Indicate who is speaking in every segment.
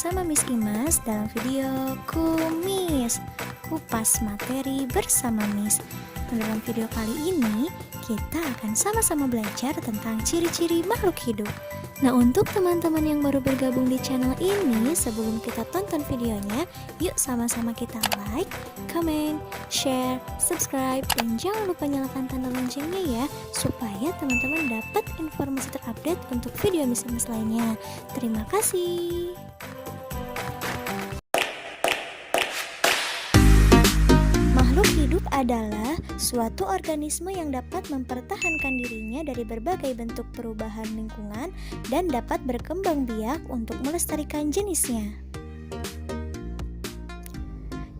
Speaker 1: bersama Miss Imas dalam video Kumis, kupas materi bersama Miss. Dalam video kali ini, kita akan sama-sama belajar tentang ciri-ciri makhluk hidup. Nah, untuk teman-teman yang baru bergabung di channel ini, sebelum kita tonton videonya, yuk sama-sama kita like, comment, share, subscribe, dan jangan lupa nyalakan tanda loncengnya ya, supaya teman-teman dapat informasi terupdate untuk video Miss lainnya. Terima kasih. Makhluk hidup adalah suatu organisme yang dapat mempertahankan dirinya dari berbagai bentuk perubahan lingkungan dan dapat berkembang biak untuk melestarikan jenisnya.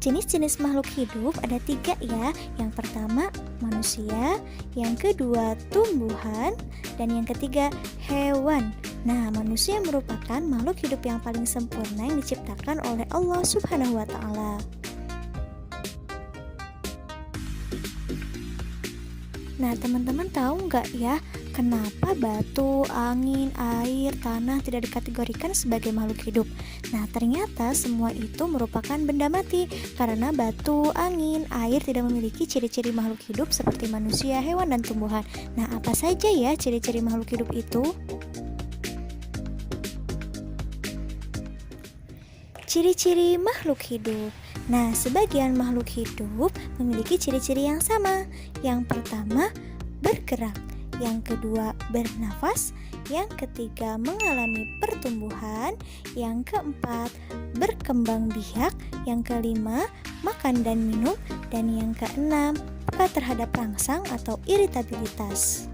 Speaker 1: Jenis-jenis makhluk hidup ada 3 ya. Yang pertama manusia, yang kedua tumbuhan, dan yang ketiga hewan. Nah, manusia merupakan makhluk hidup yang paling sempurna yang diciptakan oleh Allah Subhanahu wa Ta'ala. Nah, teman-teman tahu nggak ya, kenapa batu, angin, air, tanah tidak dikategorikan sebagai makhluk hidup? Nah, ternyata semua itu merupakan benda mati, karena batu, angin, air tidak memiliki ciri-ciri makhluk hidup seperti manusia, hewan, dan tumbuhan. Nah, apa saja ya ciri-ciri makhluk hidup itu? Ciri-ciri makhluk hidup. Nah, sebagian makhluk hidup memiliki ciri-ciri yang sama. Yang pertama, bergerak. Yang kedua, bernafas. Yang ketiga, mengalami pertumbuhan. Yang keempat, berkembang biak. Yang kelima, makan dan minum. Dan yang keenam, peka terhadap rangsang atau iritabilitas.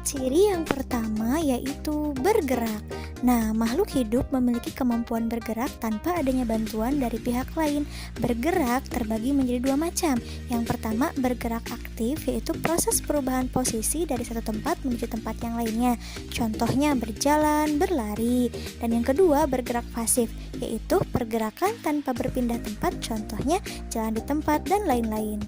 Speaker 1: Ciri yang pertama yaitu bergerak. Nah, makhluk hidup memiliki kemampuan bergerak tanpa adanya bantuan dari pihak lain. Bergerak terbagi menjadi 2 macam. Yang pertama, bergerak aktif, yaitu proses perubahan posisi dari satu tempat menuju tempat yang lainnya. Contohnya berjalan, berlari. Dan yang kedua, bergerak pasif, yaitu pergerakan tanpa berpindah tempat, contohnya jalan di tempat dan lain-lain.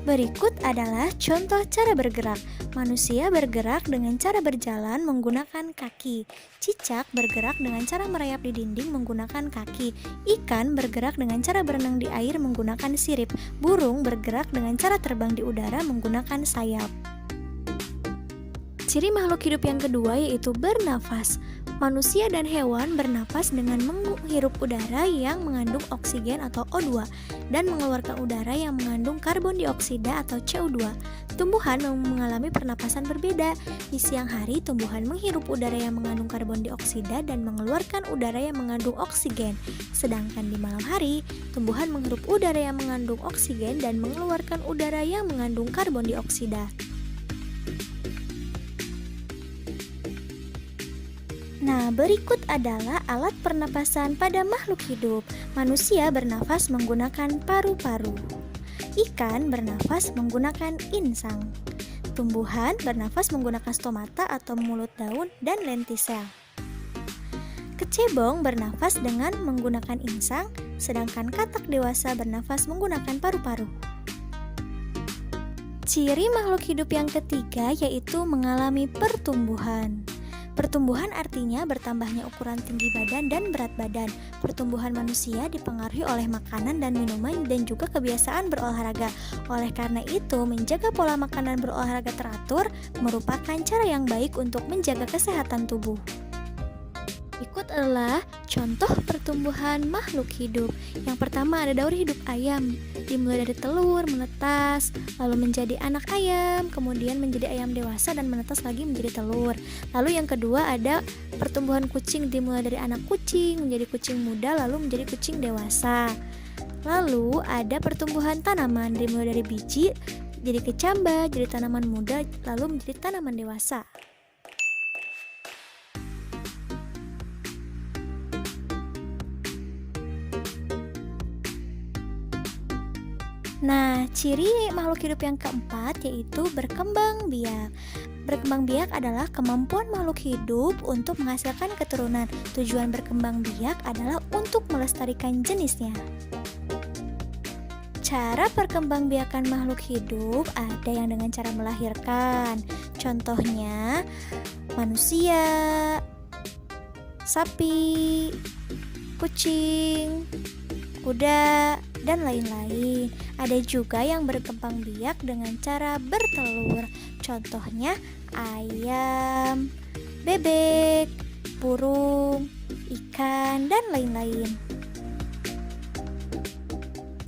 Speaker 1: Berikut adalah contoh cara bergerak. Manusia bergerak dengan cara berjalan menggunakan kaki. Cicak bergerak dengan cara merayap di dinding menggunakan kaki. Ikan bergerak dengan cara berenang di air menggunakan sirip. Burung bergerak dengan cara terbang di udara menggunakan sayap. Ciri makhluk hidup yang kedua yaitu bernafas. Manusia dan hewan bernafas dengan menghirup udara yang mengandung oksigen atau O2 dan mengeluarkan udara yang mengandung karbon dioksida atau CO2. Tumbuhan mengalami pernapasan berbeda. Di siang hari, tumbuhan menghirup udara yang mengandung karbon dioksida dan mengeluarkan udara yang mengandung oksigen. Sedangkan di malam hari, tumbuhan menghirup udara yang mengandung oksigen dan mengeluarkan udara yang mengandung karbon dioksida. Nah, berikut adalah alat pernapasan pada makhluk hidup. Manusia bernafas menggunakan paru-paru. Ikan bernafas menggunakan insang. Tumbuhan bernafas menggunakan stomata atau mulut daun dan lentisel. Kecebong bernafas dengan menggunakan insang, sedangkan katak dewasa bernafas menggunakan paru-paru. Ciri makhluk hidup yang ketiga yaitu mengalami pertumbuhan. Pertumbuhan artinya bertambahnya ukuran tinggi badan dan berat badan. Pertumbuhan manusia dipengaruhi oleh makanan dan minuman dan juga kebiasaan berolahraga. Oleh karena itu, menjaga pola makan dan berolahraga teratur merupakan cara yang baik untuk menjaga kesehatan tubuh. Berikut adalah contoh pertumbuhan makhluk hidup. Yang pertama ada daur hidup ayam. Dimulai dari telur, menetas, lalu menjadi anak ayam, kemudian menjadi ayam dewasa dan menetas lagi menjadi telur. Lalu yang kedua ada pertumbuhan kucing, dimulai dari anak kucing, menjadi kucing muda, lalu menjadi kucing dewasa. Lalu ada pertumbuhan tanaman, dimulai dari biji, jadi kecambah, jadi tanaman muda, lalu menjadi tanaman dewasa. Nah, ciri makhluk hidup yang keempat yaitu berkembang biak. Berkembang biak adalah kemampuan makhluk hidup untuk menghasilkan keturunan. Tujuan berkembang biak adalah untuk melestarikan jenisnya. Cara perkembangbiakan makhluk hidup ada yang dengan cara melahirkan. Contohnya, manusia, sapi, kucing, kuda, dan lain-lain. Ada juga yang berkembang biak dengan cara bertelur. Contohnya ayam, bebek, burung, ikan, dan lain-lain.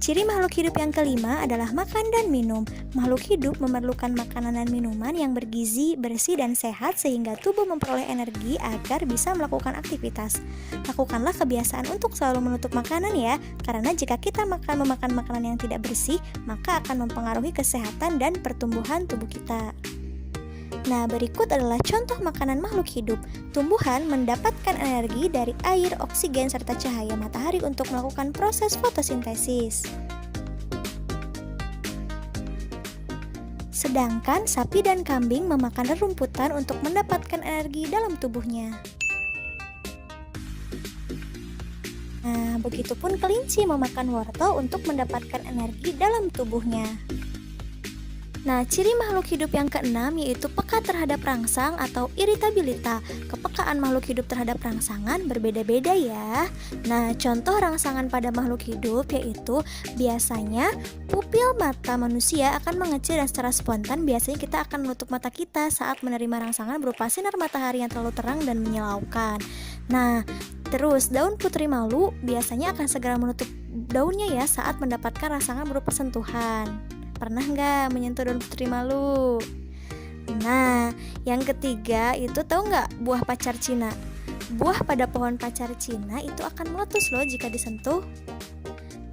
Speaker 1: Ciri makhluk hidup yang kelima adalah makan dan minum. Makhluk hidup memerlukan makanan dan minuman yang bergizi, bersih, dan sehat sehingga tubuh memperoleh energi agar bisa melakukan aktivitas. Lakukanlah kebiasaan untuk selalu menutup makanan ya, karena jika kita memakan makanan yang tidak bersih, maka akan mempengaruhi kesehatan dan pertumbuhan tubuh kita. Nah, berikut adalah contoh makanan makhluk hidup. Tumbuhan mendapatkan energi dari air, oksigen, serta cahaya matahari untuk melakukan proses fotosintesis. Sedangkan sapi dan kambing memakan rerumputan untuk mendapatkan energi dalam tubuhnya. Nah, begitupun kelinci memakan wortel untuk mendapatkan energi dalam tubuhnya. Nah, ciri makhluk hidup yang keenam yaitu peka terhadap rangsang atau iritabilitas. Kepekaan makhluk hidup terhadap rangsangan berbeda-beda ya. Nah, contoh rangsangan pada makhluk hidup yaitu biasanya pupil mata manusia akan mengecil dan secara spontan biasanya kita akan menutup mata kita saat menerima rangsangan berupa sinar matahari yang terlalu terang dan menyilaukan. Nah, terus daun putri malu biasanya akan segera menutup daunnya ya saat mendapatkan rangsangan berupa sentuhan. Pernah nggak menyentuh daun putri malu? Nah, yang ketiga itu tahu nggak buah pacar Cina? Buah pada pohon pacar Cina itu akan meletus loh jika disentuh.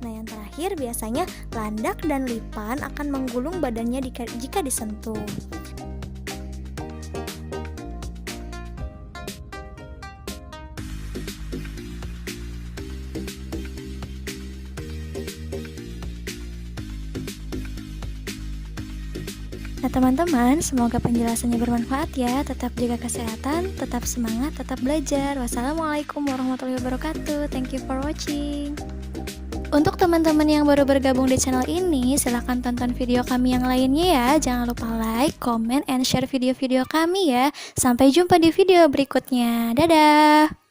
Speaker 1: Nah, yang terakhir biasanya landak dan lipan akan menggulung badannya jika disentuh. Nah teman-teman, semoga penjelasannya bermanfaat ya. Tetap jaga kesehatan, tetap semangat, tetap belajar. Wassalamualaikum warahmatullahi wabarakatuh. Thank you for watching. Untuk teman-teman yang baru bergabung di channel ini, silahkan tonton video kami yang lainnya ya. Jangan lupa like, comment, and share video-video kami ya. Sampai jumpa di video berikutnya. Dadah!